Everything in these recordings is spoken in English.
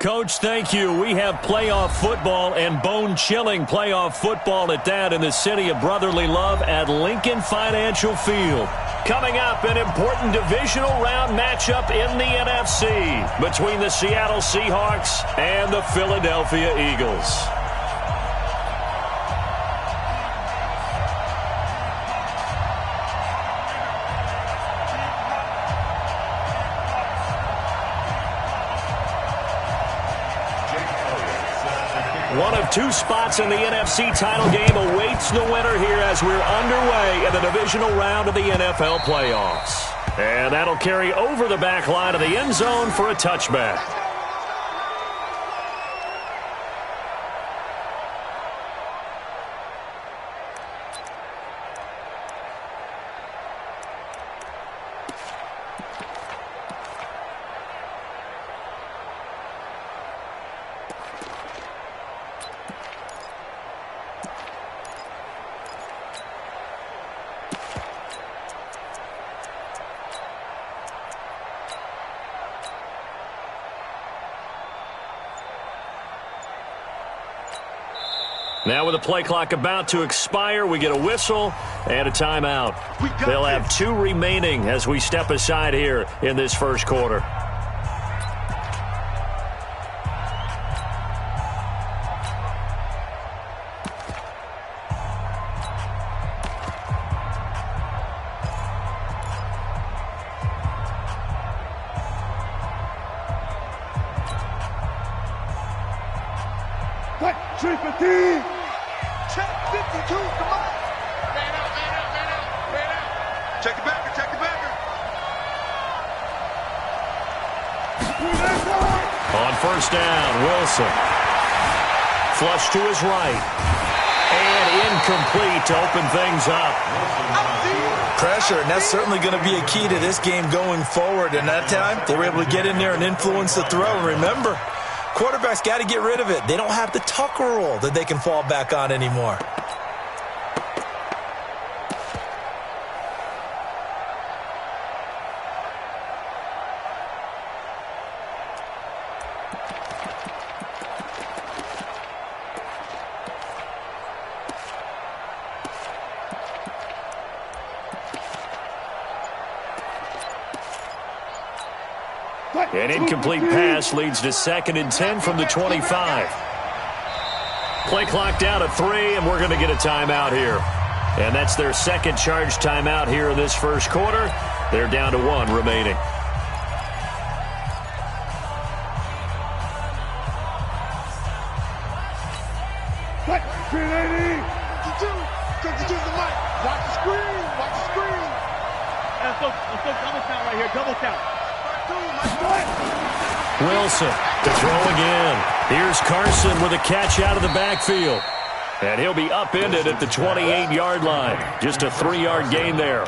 Coach, thank you. We have playoff football and bone-chilling playoff football at that in the city of brotherly love at Lincoln Financial Field. Coming up, an important divisional round matchup in the NFC between the Seattle Seahawks and the Philadelphia Eagles. One of two spots in the NFC title game awaits the winner here as we're underway in the divisional round of the NFL playoffs. And that'll carry over the back line of the end zone for a touchback. Now with the play clock about to expire, we get a whistle and a timeout. They'll have two remaining as we step aside here in this first quarter. Check 52, come on. Man out. Check the backer. On first down, Wilson. Flush to his right. And incomplete to open things up. Pressure, and that's certainly going to be a key to this game going forward. And that time, they were able to get in there and influence the throw. And remember, quarterbacks got to get rid of it. They don't have the Tucker rule that they can fall back on anymore. An incomplete pass leads to 2nd and 10 from the 25. Play clock down to 3, and we're going to get a timeout here. And that's their second charge timeout here in this first quarter. They're down to 1 remaining. Watch the screen. Let's go double count right here, double count. Wilson to throw again. Here's Carson with a catch out of the backfield. And he'll be upended at the 28-yard line. Just a 3-yard gain there.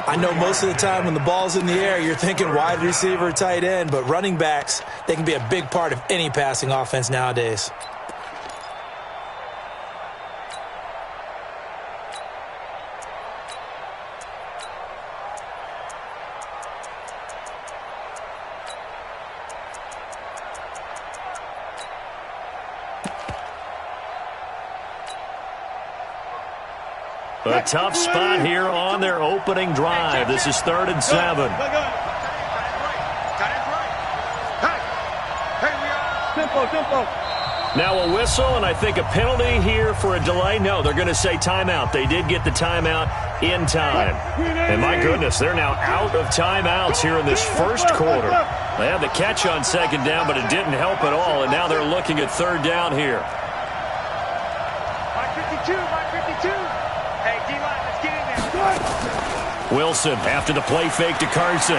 I know most of the time when the ball's in the air, you're thinking wide receiver, tight end, but running backs, they can be a big part of any passing offense nowadays. A tough spot here on their opening drive. This is 3rd and 7. Tempo. Now a whistle, and I think a penalty here for a delay. No, they're going to say timeout. They did get the timeout in time. And my goodness, they're now out of timeouts here in this first quarter. They had the catch on 2nd down, but it didn't help at all, and now they're looking at 3rd down here. 52. Hey, D-line, let's get in there. Wilson after the play fake to Carson.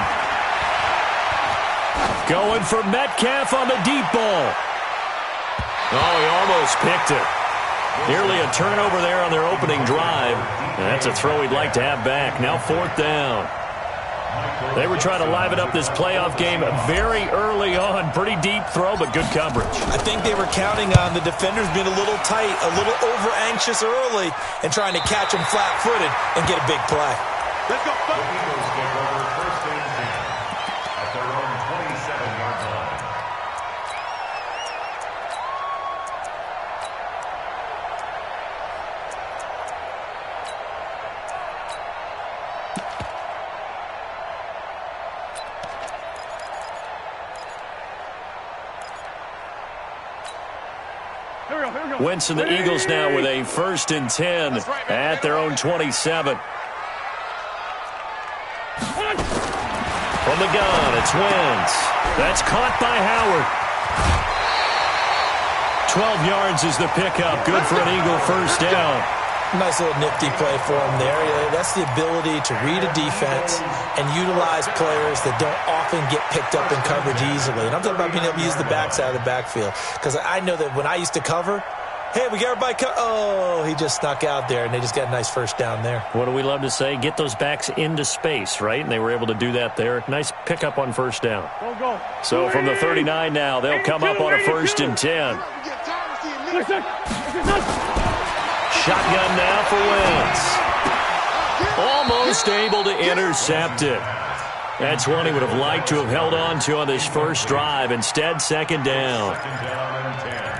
Going for Metcalf on the deep ball. Oh, he almost picked it. Nearly a turnover there on their opening drive. And that's a throw he'd like to have back. Now 4th down. They were trying to liven up this playoff game very early on. Pretty deep throw, but good coverage. I think they were counting on the defenders being a little tight, a little over-anxious early, and trying to catch them flat-footed and get a big play. Let's go. The Eagles get over 1st and 10 at their own 27-yard line. Wentz and the Eagles now with a 1st and 10 at their own 27. From the gun, it's Wentz. That's caught by Howard. 12 yards is the pickup. Good for an Eagle 1st down. Nice little nifty play for him there. That's the ability to read a defense and utilize players that don't often get picked up in coverage easily. And I'm talking about being able to use the backside of the backfield. Because I know that when I used to cover, hey, we got everybody oh, he just snuck out there, and they just got a nice 1st down there. What do we love to say? Get those backs into space, right? And they were able to do that there. Nice pickup on 1st down. Go. So from the 39 now, they'll come up on a 1st and 10. Shotgun now for Wentz. Almost able to intercept it. That's one he would have liked to have held on to on this 1st drive. Instead, 2nd down.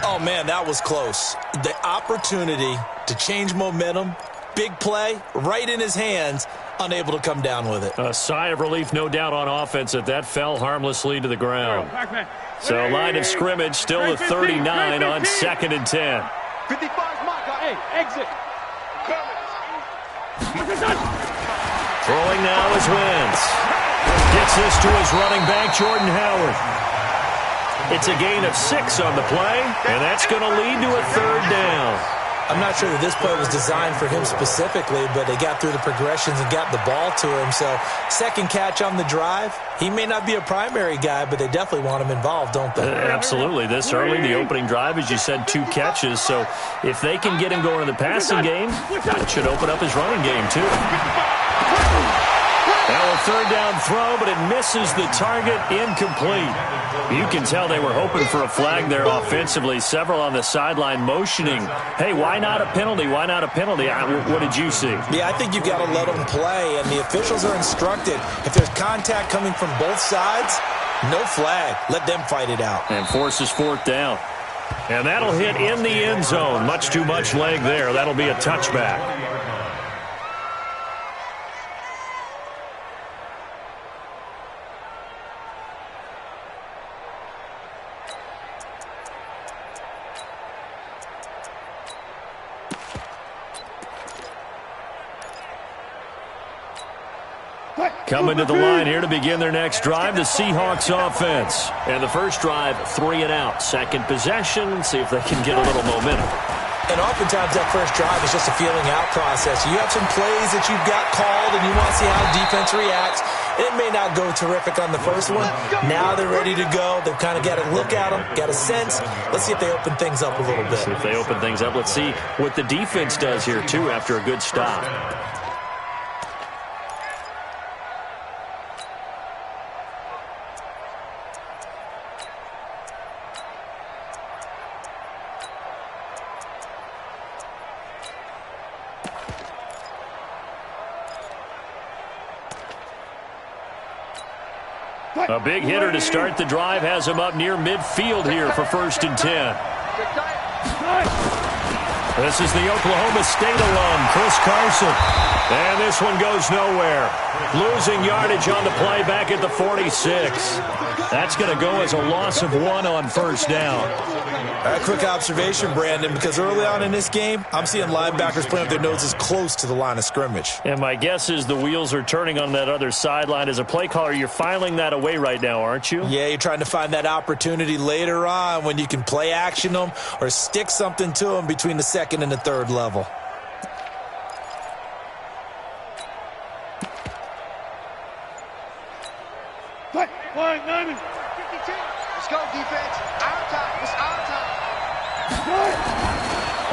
Oh, man, that was close. The opportunity to change momentum, big play, right in his hands, unable to come down with it. A sigh of relief, no doubt, on offense that fell harmlessly to the ground. So line of scrimmage, still the 39 on 2nd and 10. 55's my guy. Hey, exit. Throwing now is Wentz. Gets this to his running back, Jordan Howard. It's a gain of 6 on the play, and that's going to lead to a 3rd down. I'm not sure that this play was designed for him specifically, but they got through the progressions and got the ball to him. So 2nd catch on the drive. He may not be a primary guy, but they definitely want him involved, don't they? Absolutely. This early, the opening drive, as you said, 2 catches. So if they can get him going in the passing game, it should open up his running game, too. Now a 3rd down throw, but it misses the target, incomplete. You can tell they were hoping for a flag there offensively. Several on the sideline motioning. Hey, why not a penalty? Why not a penalty? What did you see? Yeah, I think you've got to let them play, and the officials are instructed. If there's contact coming from both sides, no flag. Let them fight it out. And forces 4th down. And that'll hit in the end zone. Much too much leg there. That'll be a touchback. Coming to the line here to begin their next drive, the Seahawks offense. And the 1st drive, 3 and out. 2nd possession, see if they can get a little momentum. And oftentimes that 1st drive is just a feeling out process. You have some plays that you've got called, and you want to see how the defense reacts. It may not go terrific on the 1st one. Now they're ready to go. They've kind of got to look at them, got a sense. Let's see if they open things up a little bit. See if they open things up. Let's see what the defense does here, too, after a good stop. A big hitter to start the drive has him up near midfield here for 1st and 10. This is the Oklahoma State alum, Chris Carson. And this one goes nowhere. Losing yardage on the play back at the 46. That's going to go as a loss of 1 on 1st down. A quick observation, Brandon, because early on in this game, I'm seeing linebackers playing with their noses close to the line of scrimmage. And my guess is the wheels are turning on that other sideline. As a play caller, you're filing that away right now, aren't you? Yeah, you're trying to find that opportunity later on when you can play action them or stick something to them between the 2nd and the 3rd level. Let's go, defense. Our time. It's our time.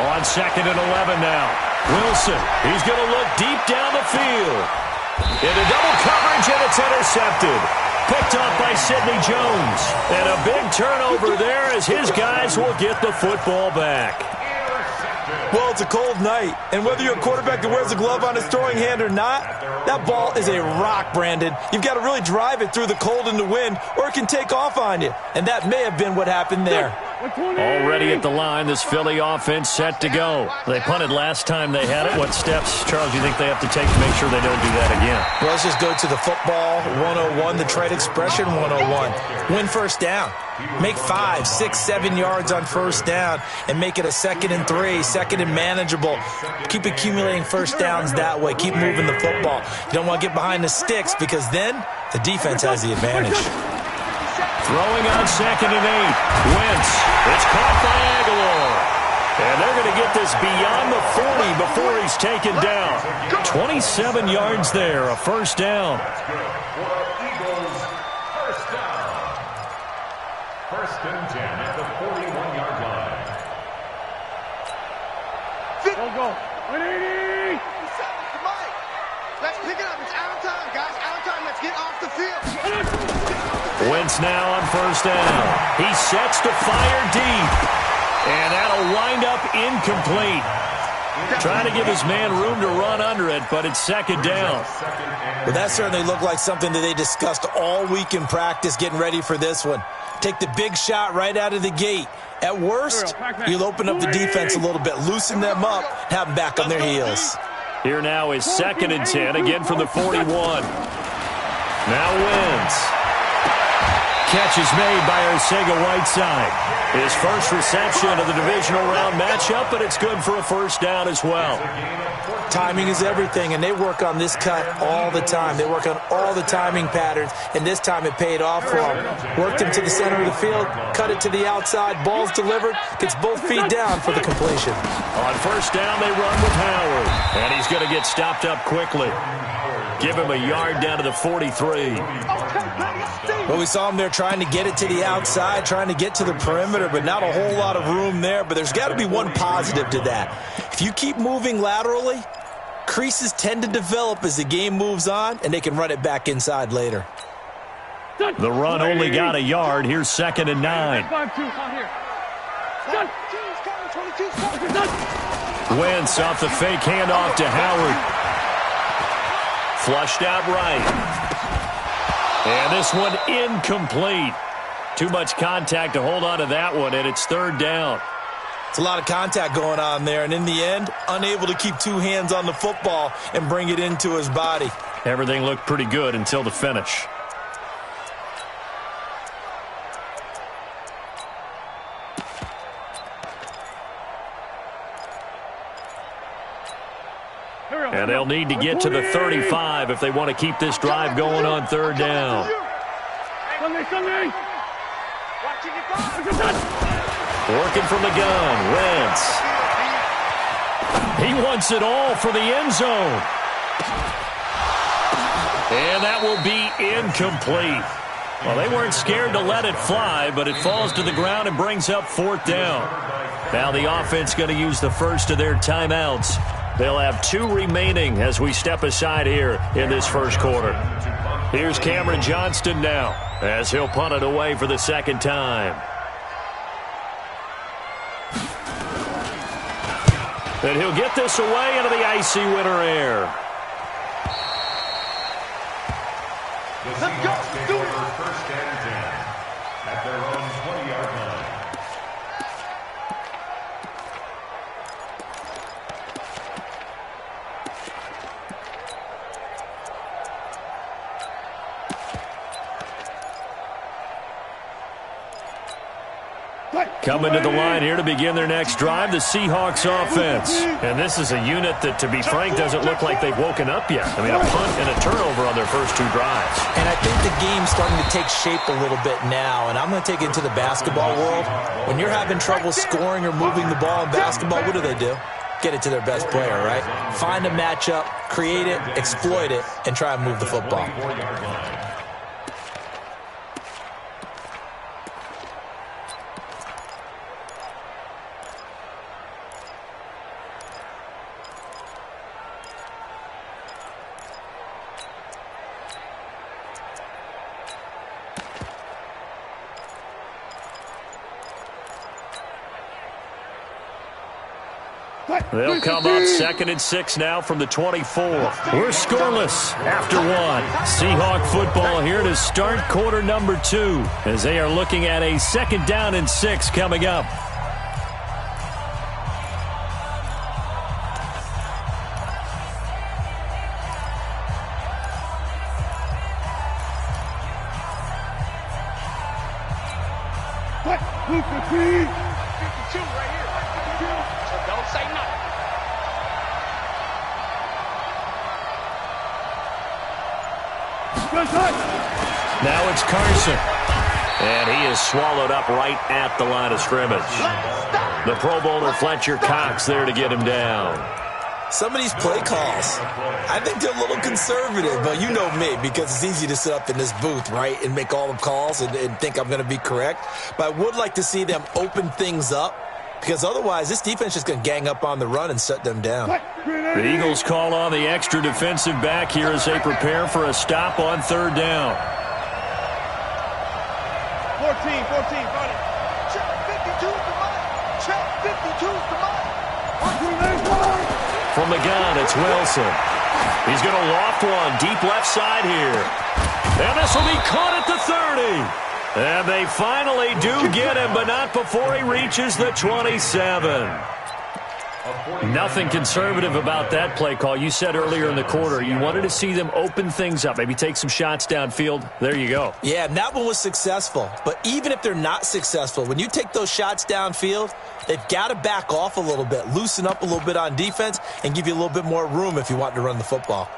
On 2nd and 11 now. Wilson, he's going to look deep down the field. Into double coverage, and it's intercepted. Picked off by Sidney Jones. And a big turnover there as his guys will get the football back. Well, it's a cold night, and whether you're a quarterback that wears a glove on his throwing hand or not, that ball is a rock, Brandon. You've got to really drive it through the cold and the wind, or it can take off on you. And that may have been what happened there. Already at the line, this Philly offense set to go. They punted last time they had it. What steps, Charles, do you think they have to take to make sure they don't do that again? Well, let's just go to the football 101, the trade expression 101. Win first down. Make 5, 6, 7 yards on first down and make it a 2nd and 3, 2nd and manageable. Keep accumulating first downs that way. Keep moving the football. You don't want to get behind the sticks because then the defense has the advantage. Throwing on 2nd and 8. Wentz. It's caught by Aguilar. And they're going to get this beyond the 40 before he's taken down. 27 yards there, a first down. First and 10 at the 41-yard line. Go. 180. Let's pick it up. It's out of time, guys. Out of time. Let's get off the field. Wentz now on first down. He sets to fire deep. And that'll wind up incomplete. Trying to give his man room to run under it, but it's 2nd down. Well, that certainly looked like something that they discussed all week in practice getting ready for this one. Take the big shot right out of the gate. At worst, you'll open up the defense a little bit, loosen them up, have them back on their heels. Here now is 2nd and 10, again from the 41. Now Wentz. Catch is made by Arcega-Whiteside. His first reception of the divisional round matchup, but it's good for a first down as well. Timing is everything, and they work on this cut all the time. They work on all the timing patterns, and this time it paid off for them. Worked him to the center of the field, cut it to the outside, ball's delivered, gets both feet down for the completion. On first down, they run with Howard, and he's going to get stopped up quickly. Give him a yard down to the 43. Well, we saw him there trying to get it to the outside, trying to get to the perimeter, but not a whole lot of room there. But there's got to be one positive to that. If you keep moving laterally, creases tend to develop as the game moves on, and they can run it back inside later. The run only got a yard. Here's 2nd and 9. Wentz off the fake handoff to Howard. Flushed out right. And this one incomplete. Too much contact to hold on to that one, and it's 3rd down. It's a lot of contact going on there, and in the end, unable to keep 2 hands on the football and bring it into his body. Everything looked pretty good until the finish. And they'll need to get to the 35 if they want to keep this drive going on 3rd down. Working from the gun, Wentz. He wants it all for the end zone. And that will be incomplete. Well, they weren't scared to let it fly, but it falls to the ground and brings up 4th down. Now the offense going to use the first of their timeouts. They'll have 2 remaining as we step aside here in this first quarter. Here's Cameron Johnston now as he'll punt it away for the 2nd time. And he'll get this away into the icy winter air. Let's go. Do it. First and 10 at their own 20-yard line. Coming to the line here to begin their next drive, the Seahawks offense. And this is a unit that, to be frank, doesn't look like they've woken up yet. I mean, a punt and a turnover on their first 2 drives. And I think the game's starting to take shape a little bit now, and I'm going to take it into the basketball world. When you're having trouble scoring or moving the ball in basketball, what do? Get it to their best player, right? Find a matchup, create it, exploit it, and try and move the football. They'll come up 2nd and 6 now from the 24. We're scoreless after 1. Seahawk football here to start quarter number 2 as they are looking at a 2nd down and 6 coming up. Now it's Carson. And he is swallowed up right at the line of scrimmage. The Pro Bowler Fletcher Cox there to get him down. Some of these play calls, I think they're a little conservative, but you know me, because it's easy to sit up in this booth, right, and make all the calls and think I'm going to be correct. But I would like to see them open things up, because otherwise this defense is going to gang up on the run and shut them down. The Eagles call on the extra defensive back here as they prepare for a stop on 3rd down. 14, buddy. Check 52 is the money. Check 52 is the money. From the gun, it's Wilson. He's going to loft one deep left side here. And this will be caught at the 30. And they finally do get him, but not before he reaches the 27. Nothing conservative about that play call. You said earlier in the quarter you wanted to see them open things up, maybe take some shots downfield. There you go. Yeah, and that one was successful. But even if they're not successful, when you take those shots downfield, they've got to back off a little bit, loosen up a little bit on defense, and give you a little bit more room if you want to run the football.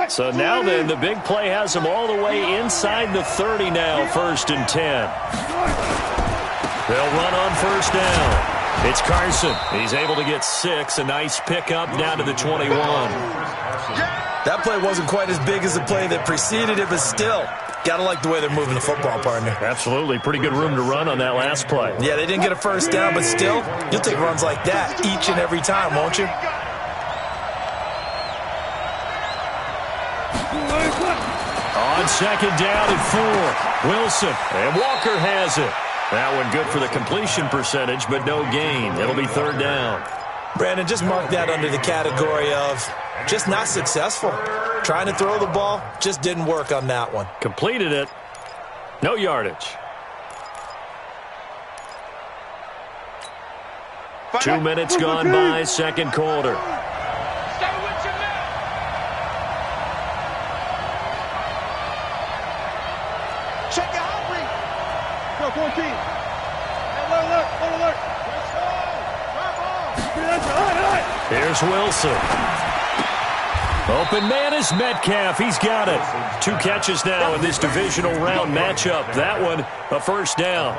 So now then, the big play has them all the way inside the 30 now, 1st and 10. They'll run on 1st down. It's Carson. He's able to get 6. A nice pickup down to the 21. That play wasn't quite as big as the play that preceded it, but still, got to like the way they're moving the football, partner. Absolutely. Pretty good room to run on that last play. Yeah, they didn't get a 1st down, but still, you'll take runs like that each and every time, won't you? On 2nd down and 4. Wilson. And Walker has it. That one good for the completion percentage, but no gain. It'll be 3rd down. Brandon, just mark that under the category of just not successful. Trying to throw the ball, just didn't work on that one. Completed it. No yardage. 2 minutes gone by, 2nd quarter. Stay with your man. Check your hungry. Go, 14. Hey, alert. Here's Wilson. Open man is Metcalf. He's got it. 2 catches now in this divisional round matchup. That one, a 1st down.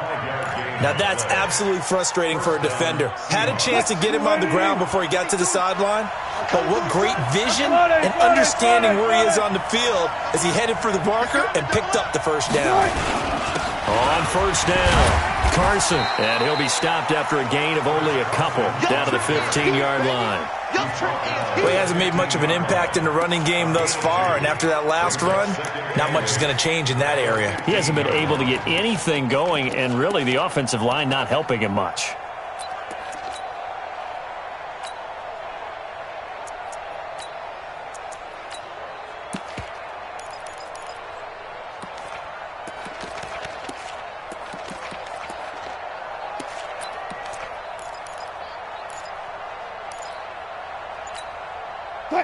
Now that's absolutely frustrating for a defender. Had a chance to get him on the ground before he got to the sideline, but what great vision and understanding where he is on the field as he headed for the marker and picked up the 1st down. On 1st down, Carson. And he'll be stopped after a gain of only a couple down to the 15-yard line. Well, he hasn't made much of an impact in the running game thus far, and after that last run, not much is going to change in that area. He hasn't been able to get anything going, and really the offensive line not helping him much.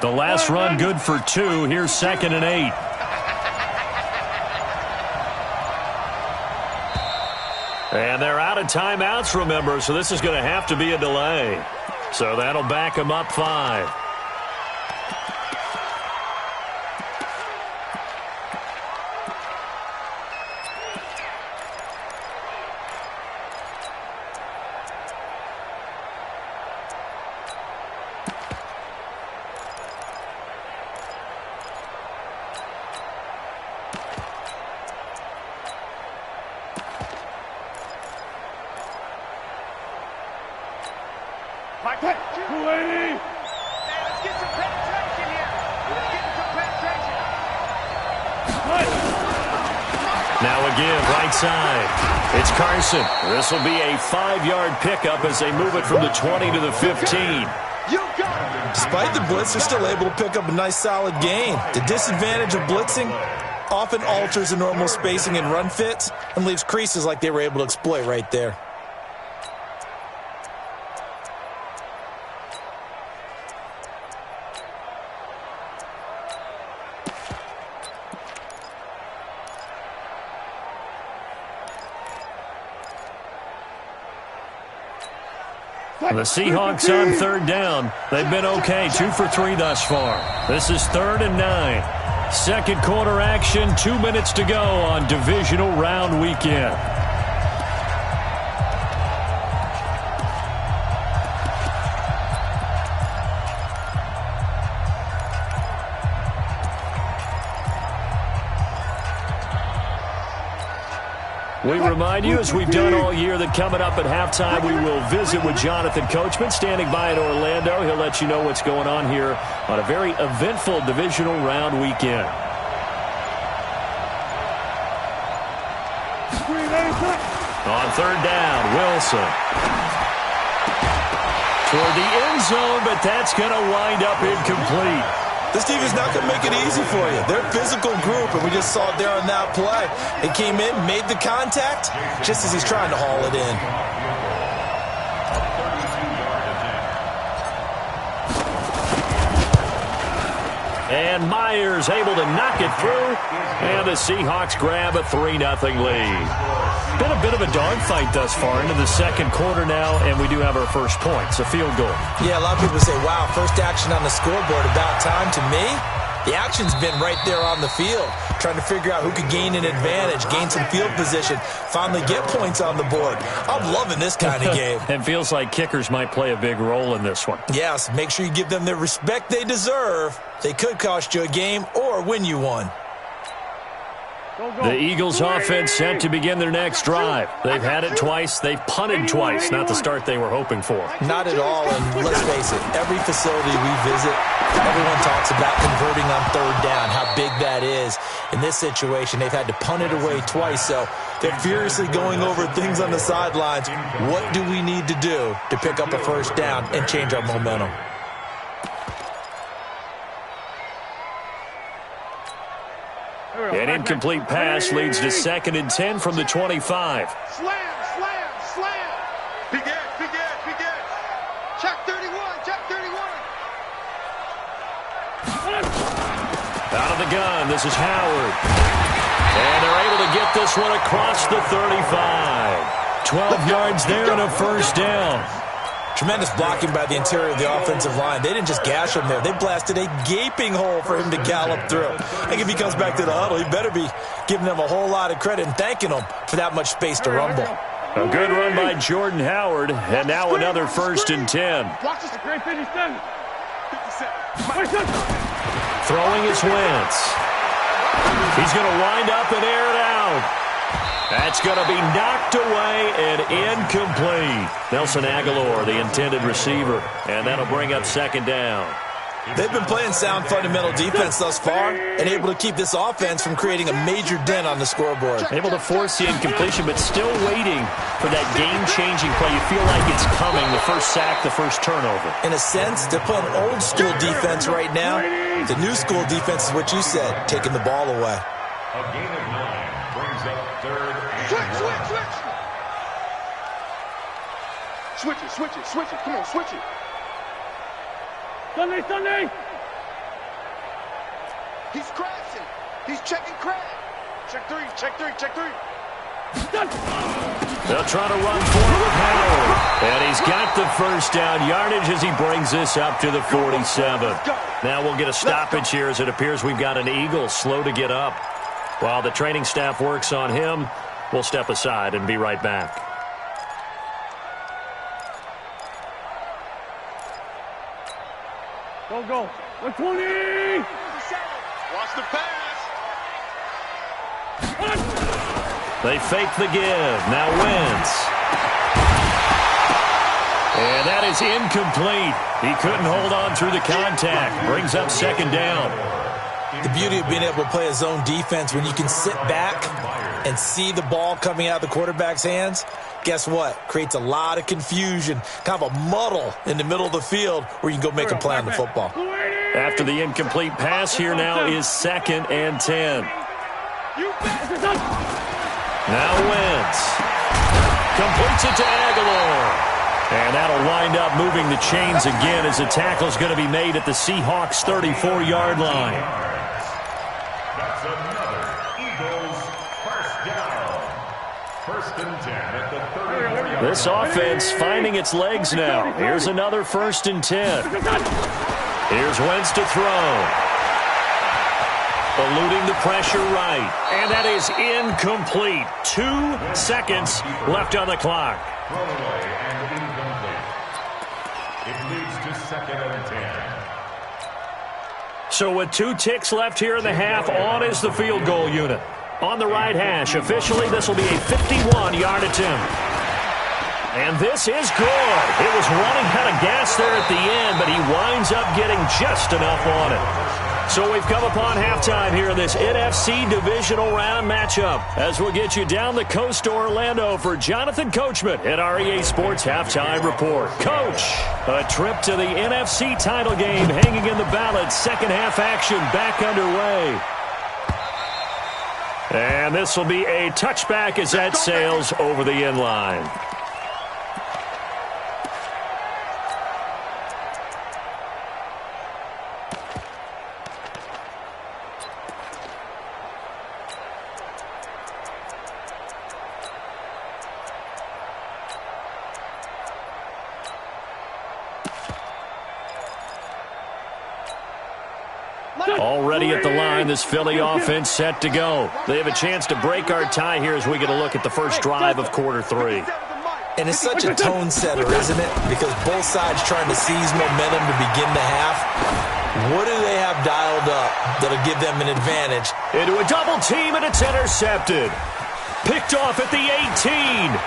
The last run good for 2. Here's 2nd and 8. And they're out of timeouts, remember, so this is going to have to be a delay. So that'll back them up 5. Let's get some penetration here. Let's get some penetration. Now a give, right side. It's Carson. This will be a 5-yard pickup as they move it from the 20 to the 15. Despite the blitz, they're still able to pick up a nice solid gain. The disadvantage of blitzing often alters the normal spacing and run fits and leaves creases like they were able to exploit right there. The Seahawks on third down. They've been okay, 2 for 3 thus far. This is 3rd and 9. Second quarter action, 2 minutes to go on Divisional Round Weekend. We remind you, as we've done all year, that coming up at halftime, we will visit with Jonathan Coachman, standing by in Orlando. He'll let you know what's going on here on a very eventful Divisional Round weekend. On third down, Wilson. Toward the end zone, but that's going to wind up incomplete. This team is not going to make it easy for you. They're a physical group, and we just saw it there on that play. They came in, made the contact, just as he's trying to haul it in. And Myers able to knock it through, and the Seahawks grab a 3-0 lead. Been a bit of a dogfight thus far into the second quarter now, and we do have our first points, a field goal. Yeah, a lot of people say, wow, first action on the scoreboard, about time. To me, the action's been right there on the field, trying to figure out who could gain an advantage, gain some field position, finally get points on the board. I'm loving this kind of game. It feels like kickers might play a big role in this one. Yes, make sure you give them the respect they deserve. They could cost you a game or win you one. The Eagles offense set to begin their next drive. They've had it twice. They've punted twice. Not the start they were hoping for. Not at all, and let's face it, every facility we visit, everyone talks about converting on third down, how big that is. In this situation, they've had to punt it away twice, so they're furiously going over things on the sidelines. What do we need to do to pick up a first down and change our momentum? An incomplete pass leads to 2nd and 10 from the 25. Slam, slam, slam. Big edge, big edge, big edge. Check 31, check 31. Out of the gun, this is Howard. And they're able to get this one across the 35. 12 yards there and a first down. Tremendous blocking by the interior of the offensive line. They didn't just gash him there. They blasted a gaping hole for him to gallop through. I think if he comes back to the huddle, he better be giving them a whole lot of credit and thanking them for that much space to rumble. A good run by Jordan Howard, and now another 1st and 10. Watch this, great 57. 57. Throwing is Wentz. He's going to wind up and air it out. That's going to be knocked away and incomplete. Nelson Aguilar, the intended receiver, and that'll bring up 2nd down. They've been playing sound fundamental defense thus far and able to keep this offense from creating a major dent on the scoreboard. Able to force the incompletion, but still waiting for that game-changing play. You feel like it's coming, the first sack, the first turnover. In a sense, they're playing old school defense right now. The new school defense is what you said, taking the ball away. A gain of 9 brings up 3rd and Switch, switch, switch. Switch it, switch it, switch it. Come on, switch it. Sunday, Sunday. He's crashing. He's checking crash. Check 3, check 3, check 3. They'll try to run forward with Howard. And he's got the first down yardage as he brings this up to the 47. Now we'll get a stoppage here as it appears we've got an Eagle slow to get up. While the training staff works on him, we'll step aside and be right back. Go, go. 120. Watch the pass. They fake the give. Now Wentz. And that is incomplete. He couldn't hold on through the contact. Brings up 2nd down. The beauty of being able to play a zone defense when you can sit back and see the ball coming out of the quarterback's hands, guess what? Creates a lot of confusion, kind of a muddle in the middle of the field where you can go make a play on the football. After the incomplete pass, here now is 2nd and 10. Now Wentz completes it to Aguilar. And that'll wind up moving the chains again as the tackle's going to be made at the Seahawks' 34-yard line. That's another Eagles first down. 1st and 10 at the 34-yard line. This offense finding its legs now. Here's another 1st and 10. Here's Wentz to throw. Eluding the pressure right. And that is incomplete. 2 seconds left on the clock. Thrown away and incomplete. It leads to 2nd and 10. So with 2 ticks left here in the half, on is the field goal unit. On the right hash, officially this will be a 51-yard attempt. And this is good. It was running out of gas there at the end, but he winds up getting just enough on it. So we've come upon halftime here in this NFC Divisional Round matchup as we'll get you down the coast to Orlando for Jonathan Coachman at our EA Sports Halftime Report. Coach, a trip to the NFC title game hanging in the balance. Second half action back underway. And this will be a touchback as that sails over the end line. Already at the line, this Philly offense set to go. They have a chance to break our tie here as we get a look at the first drive of quarter 3. And it's such a tone setter, isn't it? Because both sides trying to seize momentum to begin the half. What do they have dialed up that'll give them an advantage? Into a double team, and it's intercepted. Picked off at the 18.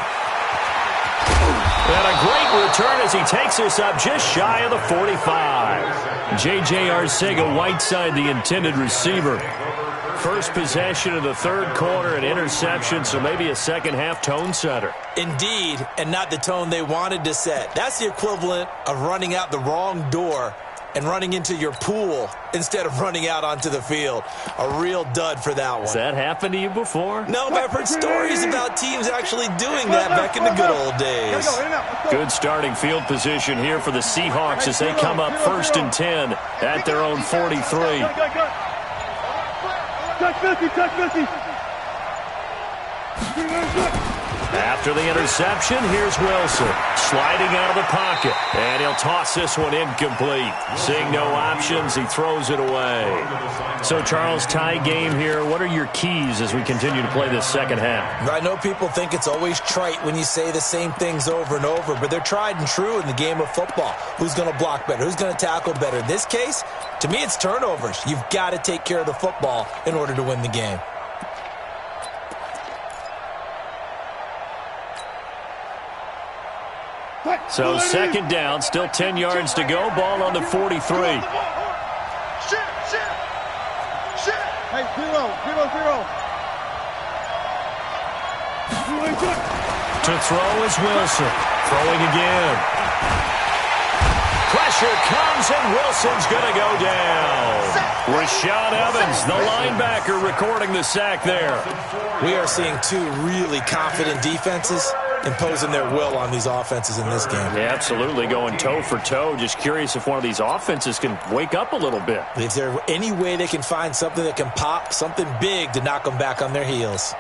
And a great return as he takes us up just shy of the 45. J.J. Arcega-Whiteside, the intended receiver. First possession of the 3rd quarter, an interception, so maybe a second-half tone setter. Indeed, and not the tone they wanted to set. That's the equivalent of running out the wrong door and running into your pool instead of running out onto the field. A real dud for that one. Has that happened to you before? No, but I've heard stories about teams actually doing that back in the good old days. Good starting field position here for the Seahawks as they come up 1st and 10 at their own 43. After the interception, here's Wilson sliding out of the pocket, and he'll toss this one incomplete. Seeing no options, he throws it away. So, Charles, tie game here. What are your keys as we continue to play this second half? I know people think it's always trite when you say the same things over and over, but they're tried and true in the game of football. Who's going to block better? Who's going to tackle better? In this case, to me, it's turnovers. You've got to take care of the football in order to win the game. So 2nd down, still 10 yards to go. Ball on the 43. Shit. Hey, 0. To throw is Wilson. Throwing again. Pressure comes, and Wilson's going to go down. Rashaan Evans, the linebacker, recording the sack there. We are seeing 2 really confident defenses imposing their will on these offenses in this game. Yeah, absolutely, going toe for toe. Just curious if one of these offenses can wake up a little bit. Is there any way they can find something that can pop, something big to knock them back on their heels?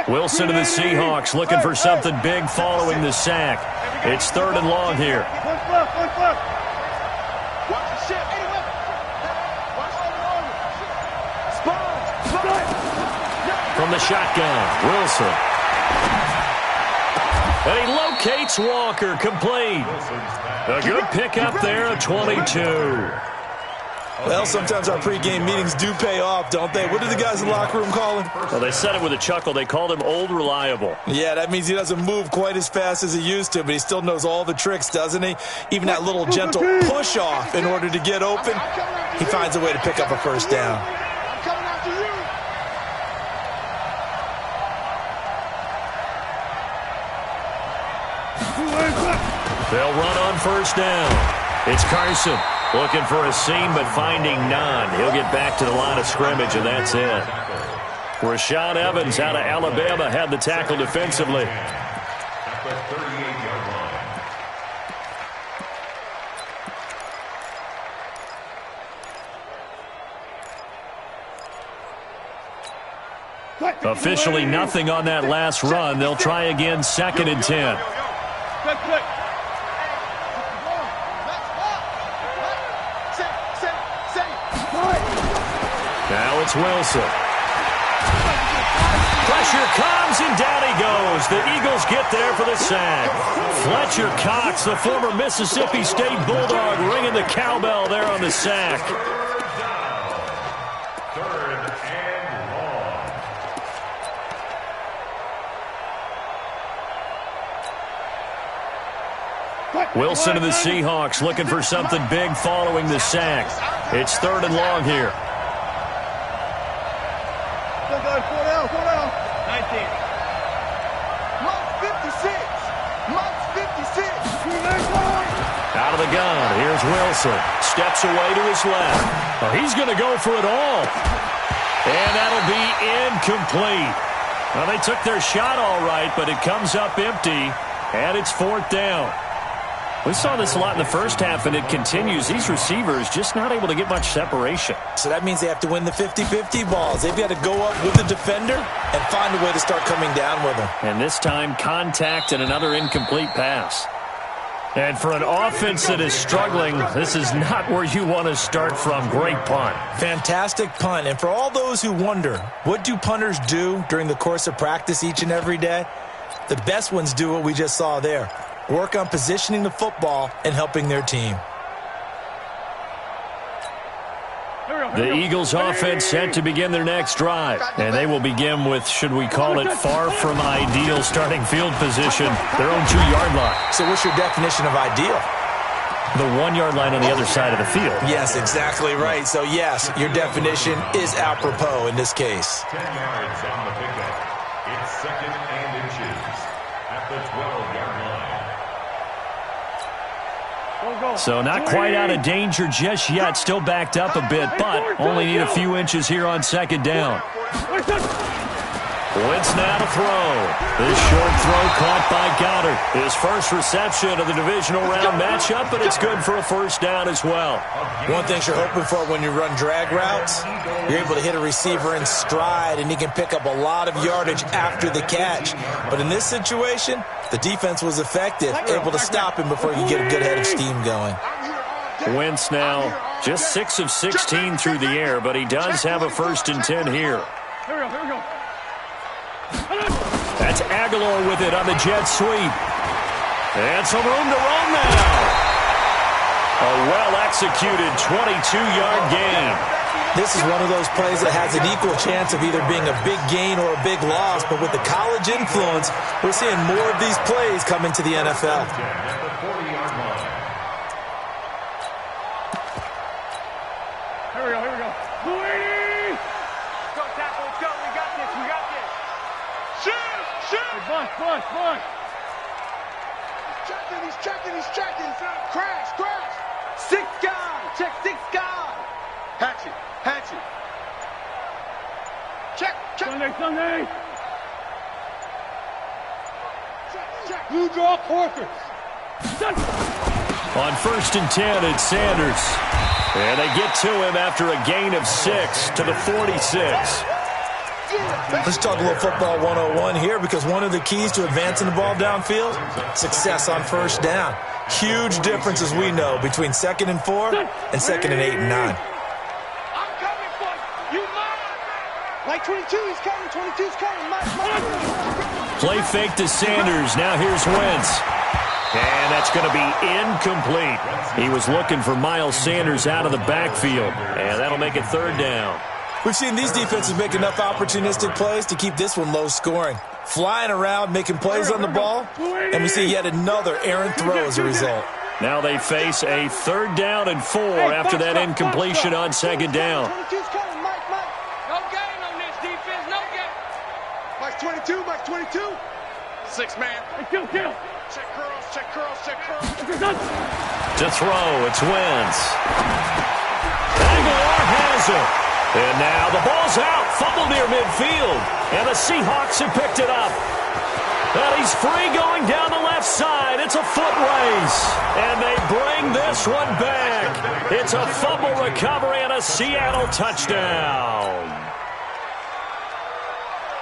Wilson to the Seahawks looking for something big following the sack. It's 3rd and long here. From the shotgun, Wilson. And he locates Walker, complete. A good pickup there at 22. Well, sometimes our pregame meetings do pay off, don't they? What do the guys in the locker room call him? Well, they said it with a chuckle. They called him Old Reliable. Yeah, that means he doesn't move quite as fast as he used to, but he still knows all the tricks, doesn't he? Even that little gentle push-off in order to get open, he finds a way to pick up a first down. They'll run on first down. It's Carson looking for a seam but finding none. He'll get back to the line of scrimmage, and that's it. Rashaan Evans out of Alabama had the tackle defensively. At the 38-yard line. Officially nothing on that last run. They'll try again, 2nd and 10. Now it's Wilson. Pressure comes, and down he goes. The Eagles get there for the sack. Fletcher Cox, the former Mississippi State Bulldog, ringing the cowbell there on the sack. Wilson of the Seahawks looking for something big following the sack. It's 3rd and long here. Out of the gun, here's Wilson. Steps away to his left. Well, he's going to go for it all. And that'll be incomplete. Well, they took their shot all right, but it comes up empty, and it's 4th down. We saw this a lot in the first half, and it continues. These receivers just not able to get much separation. So that means they have to win the 50-50 balls. They've got to go up with the defender and find a way to start coming down with them. And this time, contact and another incomplete pass. And for an offense that is struggling, this is not where you want to start from. Great punt. Fantastic punt. And for all those who wonder, what do punters do during the course of practice each and every day? The best ones do what we just saw there. Work on positioning the football and helping their team. The Eagles offense set to begin their next drive. And they will begin with, should we call it, far from ideal starting field position, their own 2-yard line. So what's your definition of ideal? The 1-yard line on the other side of the field. Yes, exactly right. So yes, your definition is apropos in this case. 10 yards on the pickup. It's 2nd and inches at the 12-yard line. So not quite out of danger just yet. Still backed up a bit, but only need a few inches here on 2nd down. Wentz now to throw. This short throw caught by Goddard. His first reception of the divisional round matchup, but it's good for a 1st down as well. One thing you're hoping for when you run drag routes, you're able to hit a receiver in stride, and he can pick up a lot of yardage after the catch. But in this situation, the defense was effective, able to stop him before you get a good head of steam going. Wentz now just 6 of 16 through the air, but he does have a 1st and 10 here. That's Aguilar with it on the jet sweep. And some room to run now. A well-executed 22-yard gain. This is one of those plays that has an equal chance of either being a big gain or a big loss, but with the college influence, we're seeing more of these plays come into the NFL. Here we go. Louis! Go, tackle, let's go. We got this. Shoot! Bunch. He's checking. Crash. 6 guy. Check 6 guy. Hatchet. Check. Sunday. Check. Blue draw, Porter. On 1st and 10, it's Sanders. And they get to him after a gain of 6 to the 46. Let's talk a little football 101 here, because one of the keys to advancing the ball downfield, success on 1st down. Huge difference, as we know, between 2nd and 4 and 2nd and 8 and 9. I'm coming for you. Mike 22, he's coming. 22's coming. Mike. Play fake to Sanders. Now here's Wentz. And that's going to be incomplete. He was looking for Miles Sanders out of the backfield. And that'll make it 3rd down. We've seen these defenses make enough opportunistic plays to keep this one low scoring. Flying around, making plays on the ball, and we see yet another errant throw as a result. Now they face a 3rd down and 4 after that incompletion on 2nd down. 22's coming. Mike. No gain on this defense. No gain. Mike's 22. 6 man. Hey, kill. Check curls, check curls, check curls. To throw, it's Wentz. Aguilar has it. And now the ball's out. Fumble near midfield. And the Seahawks have picked it up. And he's free going down the left side. It's a foot race. And they bring this one back. It's a fumble recovery and a Seattle touchdown.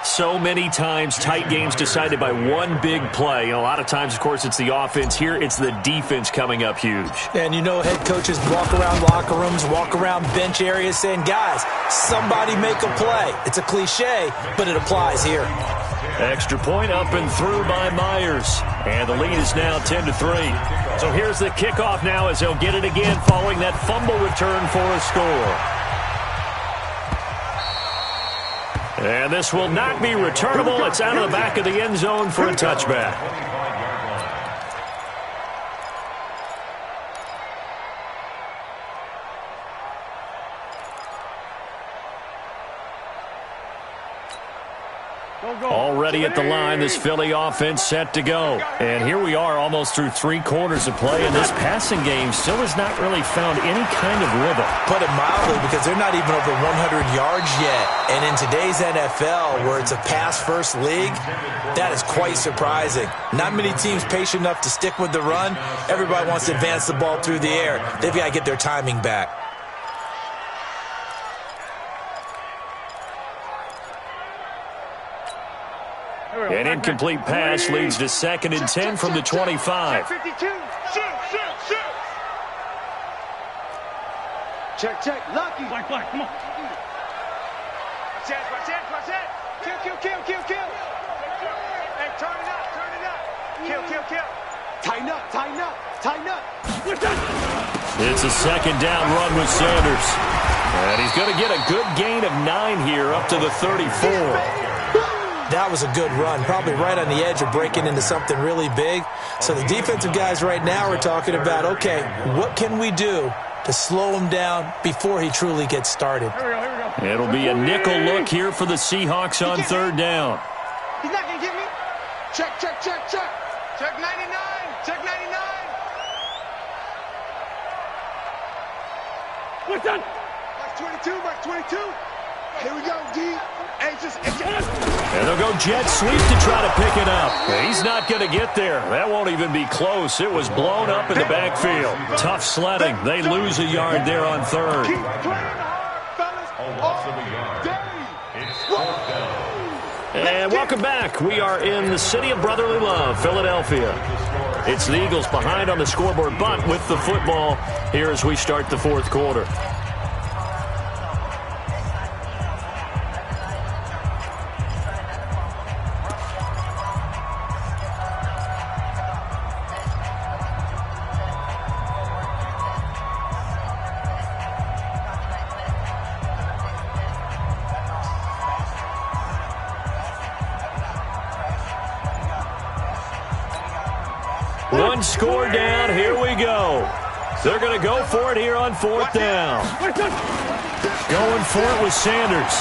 So many times tight games decided by one big play. A lot of times, of course, it's the offense. Here, it's the defense coming up huge. And you know head coaches walk around locker rooms, walk around bench areas saying, guys, somebody make a play. It's a cliche, but it applies here. Extra point up and through by Myers. And the lead is now 10-3. So here's the kickoff now as they'll get it again following that fumble return for a score. And this will not be returnable. It's out of the back of the end zone for a touchback. Already at the line, this Philly offense set to go. And here we are almost through 3 quarters of play, and this passing game still has not really found any kind of rhythm. Put it mildly, because they're not even over 100 yards yet. And in today's NFL, where it's a pass-first league, that is quite surprising. Not many teams patient enough to stick with the run. Everybody wants to advance the ball through the air. They've got to get their timing back. An incomplete pass leads to 2nd and 10 from the 25. 52. Shoot, shoot, shoot. Check. Lucky. Black, come on. Watch it. Kill. Hey, turn it up. Kill. Tighten up. It's a 2nd down run with Sanders. And he's going to get a good gain of 9 here up to the 34. That was a good run, probably right on the edge of breaking into something really big. So the defensive guys right now are talking about, okay, what can we do to slow him down before he truly gets started? Here we go. It'll be a nickel look here for the Seahawks on 3rd down. He's not going to get me. Check. Check 99. What's that? Mark 22. Here we go, D. And they'll go jet sweep to try to pick it up. He's not going to get there. That won't even be close. It was blown up in the backfield. Tough sledding. They lose a yard there on 3rd. Keep playing hard, fellas. All day. It's 4th down. And welcome back. We are in the city of brotherly love, Philadelphia. It's the Eagles behind on the scoreboard, but with the football here as we start the 4th quarter. One score down. Here we go. They're going to go for it here on 4th down. Going for it with Sanders.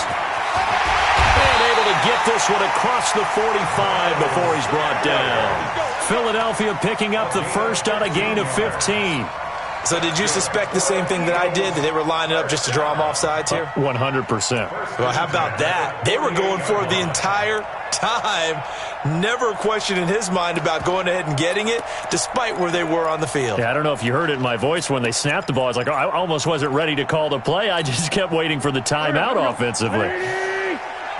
And able to get this one across the 45 before he's brought down. Philadelphia picking up the first on a gain of 15. So did you suspect the same thing that I did, that they were lining up just to draw him off sides here? 100%. Well, how about that? They were going for it the entire time. Never a question in his mind about going ahead and getting it, despite where they were on the field. Yeah, I don't know if you heard it in my voice when they snapped the ball. I was like, oh, I almost wasn't ready to call the play. I just kept waiting for the timeout offensively.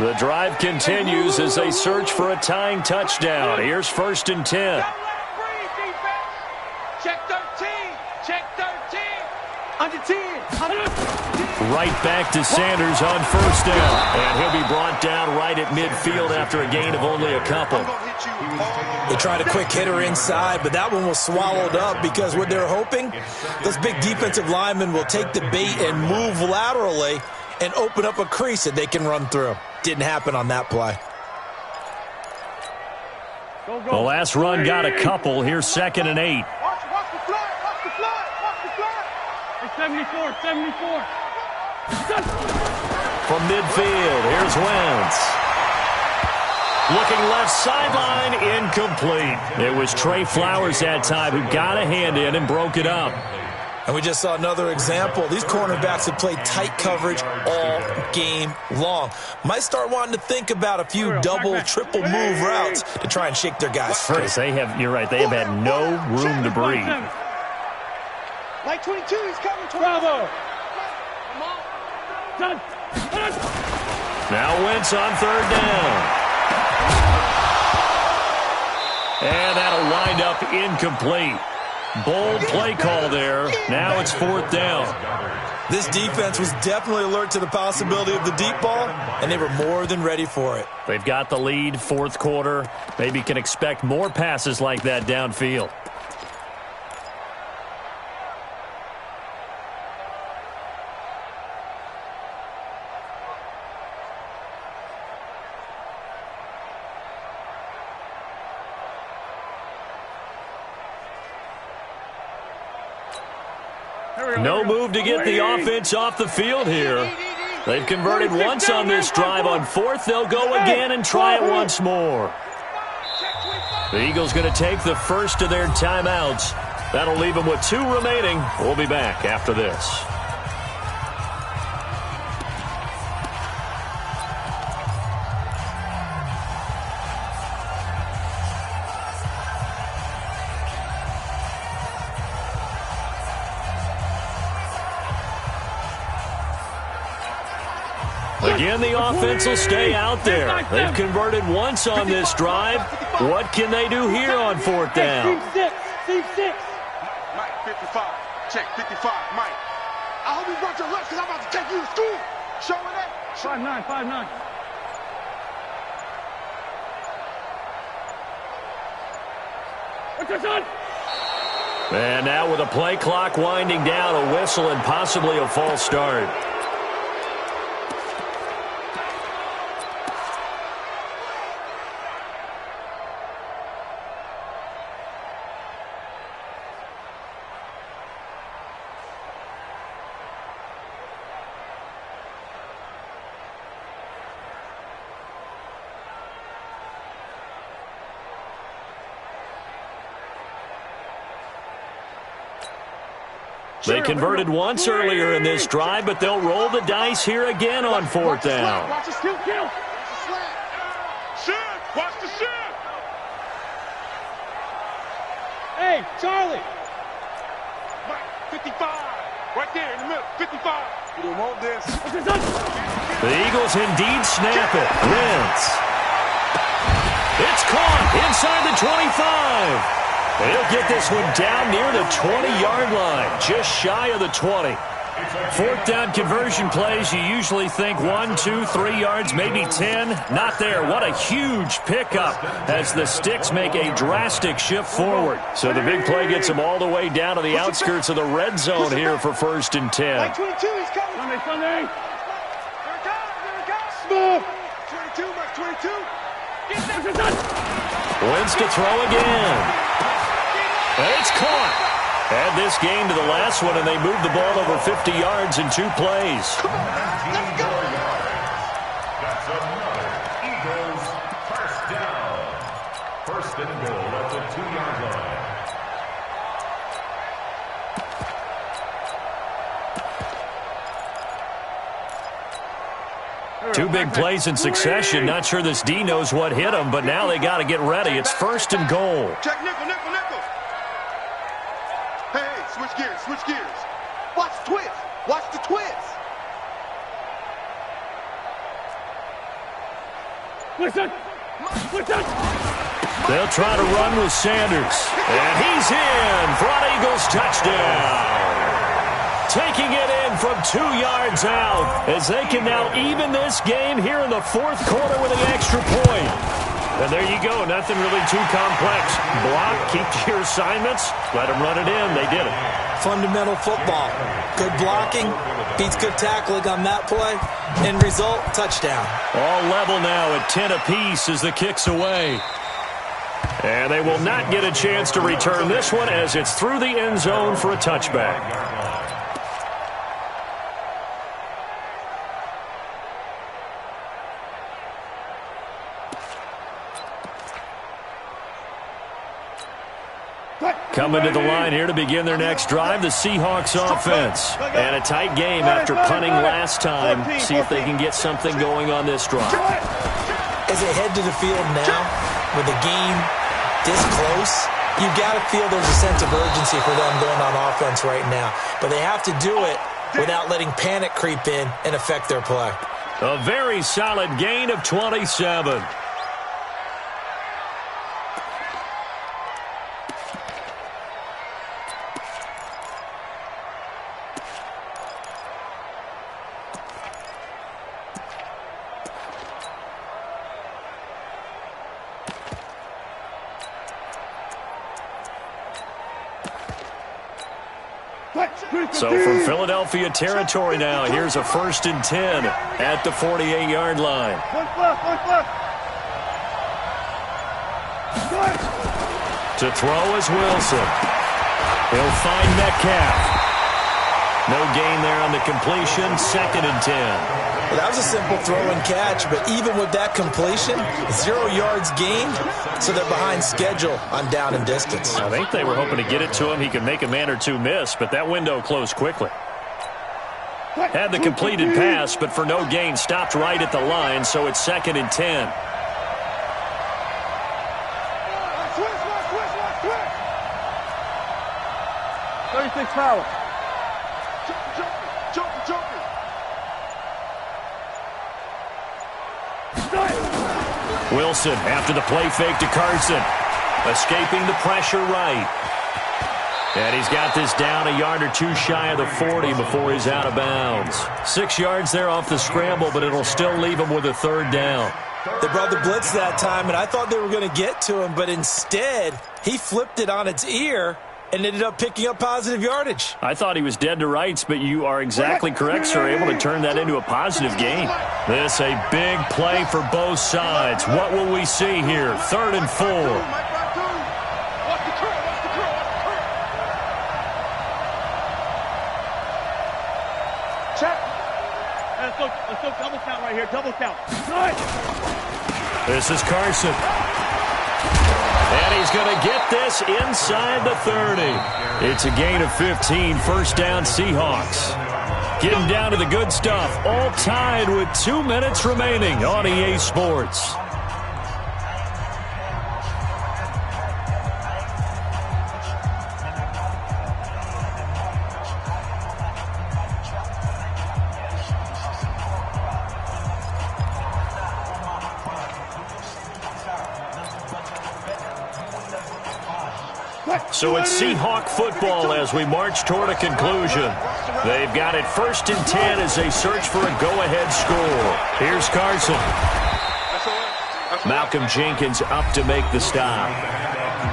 The drive continues as they search for a tying touchdown. Here's 1st and 10. Check 13. Under 10. Right back to Sanders on 1st down. And he'll be brought down right at midfield after a gain of only a couple. They tried a quick hitter inside, but that one was swallowed up because what they're hoping, those big defensive linemen will take the bait and move laterally and open up a crease that they can run through. Didn't happen on that play. The last run got a couple. Here's 2nd and 8. Watch the flood. 74. From midfield, here's Wentz. Looking left sideline, incomplete. It was Trey Flowers that time who got a hand in and broke it up. And we just saw another example. These cornerbacks have played tight coverage all game long. Might start wanting to think about a few double, triple move routes to try and shake their guys free. You're right, they have had no room to breathe. Like 22, he's coming. Bravo. Done. Now Wentz on third down. And that'll wind up incomplete. Bold play call there. Now it's fourth down. This defense was definitely alert to the possibility of the deep ball, and they were more than ready for it. They've got the lead, fourth quarter. Maybe can expect more passes like that downfield. No move to get the offense off the field here. They've converted once on this drive. On fourth, they'll go again and try it once more. The Eagles going to take the first of their timeouts. That'll leave them with 2 remaining. We'll be back after this. Again, the offense will stay out there. They've converted once on this drive. What can they do here on fourth down? Team 6. Mike, 55. Check, 55. Mike. I hope you brought your lunch because I'm about to take you to school. Show me that. 5'9", 5'9". What's your son? And now with a play clock winding down, a whistle and possibly a false start. They converted once earlier in this drive, but they'll roll the dice here again on fourth down. Watch the skill. Watch the slant. Shoot. Watch the shoot. Hey, Charlie. Mike, 55. Right there in the middle. 55. You don't want this. What's your son? The Eagles indeed snap it. Wentz. It's caught inside the 25. They'll get this one down near the 20-yard line, just shy of the 20. Fourth down conversion plays, you usually think 1, 2, 3 yards, maybe 10. Not there. What a huge pickup as the Sticks make a drastic shift forward. So the big play gets them all the way down to the outskirts of the red zone here for 1st and 10. Mike, 22, he's coming. Sunday. There it goes. Smooth. 22, Mike, 22. What's your son? Wentz to throw again. And it's caught. Add this game to the last one, and they moved the ball over 50 yards in 2 plays. Come on, let's go. That's another Eagles first down. First and goal at the 2-yard line. Two big plays in succession. Not sure this D knows what hit him, but now they got to get ready. It's 1st and goal. Check nickel. Hey, switch gears. Watch the twist. Watch the twist. Listen. They'll try to run with Sanders. And he's in for an Eagles touchdown. Taking it in from 2 yards out as they can now even this game here in the 4th quarter with an extra point. And there you go. Nothing really too complex. Block, keep to your assignments, let them run it in. They did it. Fundamental football. Good blocking beats good tackling on that play. End result, touchdown. All level now at 10 apiece as the kick's away. And they will not get a chance to return this one as it's through the end zone for a touchback. Coming to the line here to begin their next drive, the Seahawks offense. And a tight game after punting last time. See if they can get something going on this drive. As they head to the field now, with the game this close, you've got to feel there's a sense of urgency for them going on offense right now. But they have to do it without letting panic creep in and affect their play. A very solid gain of 27. So from Philadelphia territory now, here's a 1st and 10 at the 48-yard line. To throw is Wilson. He'll find Metcalf. No gain there on the completion, 2nd and 10. Well, that was a simple throw and catch, but even with that completion, 0 yards gained, so they're behind schedule on down and distance. I think they were hoping to get it to him. He could make a man or two miss, but that window closed quickly. Had the completed pass, but for no gain, stopped right at the line, so it's 2nd and 10. Power. Wilson after the play fake to Carson. Escaping the pressure right. And he's got this down a yard or two shy of the 40 before he's out of bounds. 6 yards there off the scramble, but it'll still leave him with a 3rd down. They brought the blitz that time, and I thought they were going to get to him, but instead he flipped it on its ear and ended up picking up positive yardage. I thought he was dead to rights, but you are exactly correct, sir. Able to turn that into a positive gain. This a big play for both sides. What will we see here? 3rd and 4. Check. Let's go double count right here. Double count. This is Carson. And he's going to get this inside the 30. It's a gain of 15, 1st down Seahawks. Getting down to the good stuff, all tied with 2 minutes remaining on EA Sports. So it's Seahawk football as we march toward a conclusion. They've got it 1st and 10 as they search for a go-ahead score. Here's Carson. Malcolm Jenkins up to make the stop.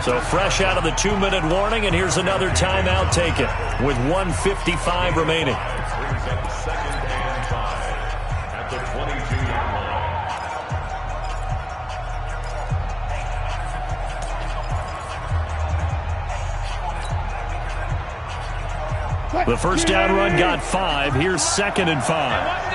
So fresh out of the 2-minute warning, and here's another timeout taken with 1:55 remaining. At the 22-yard line. The 1st down run got 5. Here's 2nd and 5.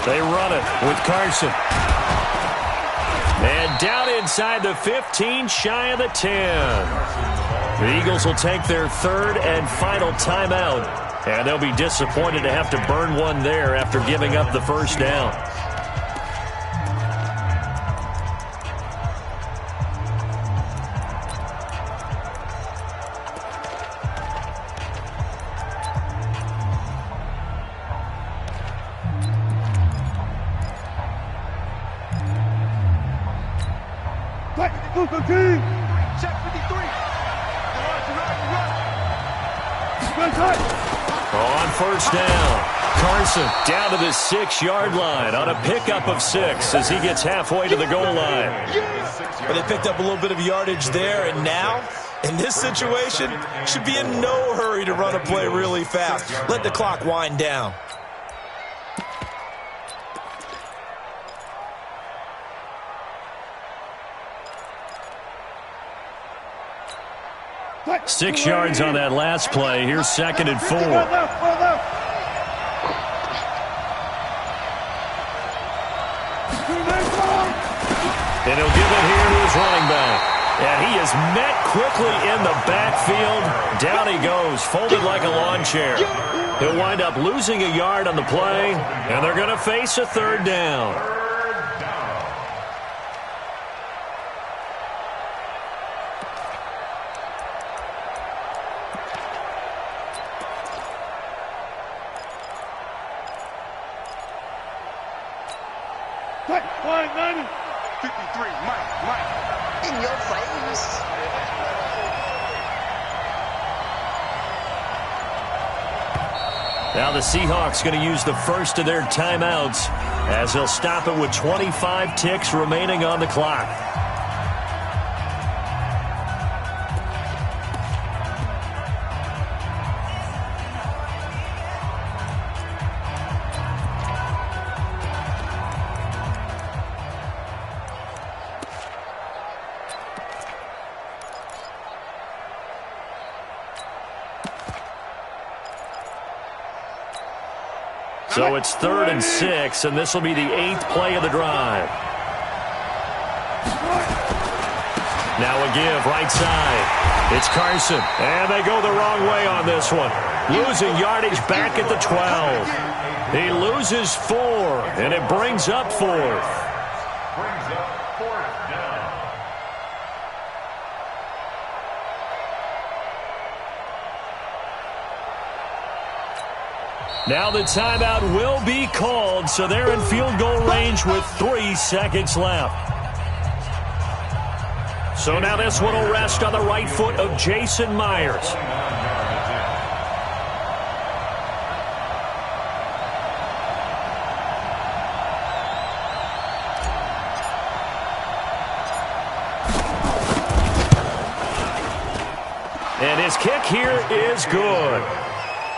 They run it with Carson. And down inside the 15, shy of the 10. The Eagles will take their 3rd and final timeout, and they'll be disappointed to have to burn one there after giving up the 1st down. Check 53. On 1st down, Carson down to the 6-yard line on a pickup of 6 as he gets halfway to the goal line. But they picked up a little bit of yardage there, and now, in this situation, should be in no hurry to run a play really fast. Let the clock wind down. 6 yards on that last play. Here's 2nd and 4. And he'll give it here to his running back. And he is met quickly in the backfield. Down he goes, folded like a lawn chair. He'll wind up losing a yard on the play, and they're going to face a 3rd down. Quiet, 90. 53, Mike. In your face. Now the Seahawks going to use the first of their timeouts as they'll stop it with 25 ticks remaining on the clock. So it's 3rd and 6, and this will be the 8th play of the drive. Now a give right side. It's Carson, and they go the wrong way on this one. Losing yardage back at the 12. He loses 4, and it brings up 4th. Now the timeout will be called, so they're in field goal range with 3 seconds left. So now this one will rest on the right foot of Jason Myers. And his kick here is good.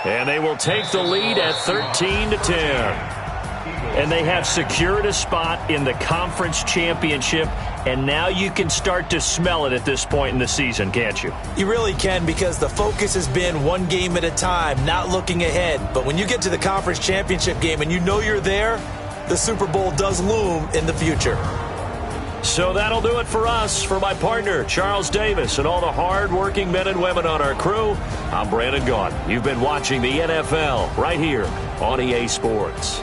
And they will take the lead at 13-10. And they have secured a spot in the conference championship. And now you can start to smell it at this point in the season, can't you? You really can, because the focus has been one game at a time, not looking ahead. But when you get to the conference championship game and you know you're there, the Super Bowl does loom in the future. So that'll do it for us. For my partner, Charles Davis, and all the hard-working men and women on our crew, I'm Brandon Gaudin. You've been watching the NFL right here on EA Sports.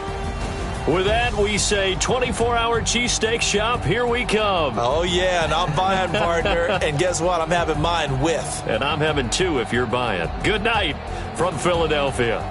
With that, we say 24-hour cheesesteak shop, here we come. Oh, yeah, and I'm buying, partner. And guess what? I'm having mine with. And I'm having 2 if you're buying. Good night from Philadelphia.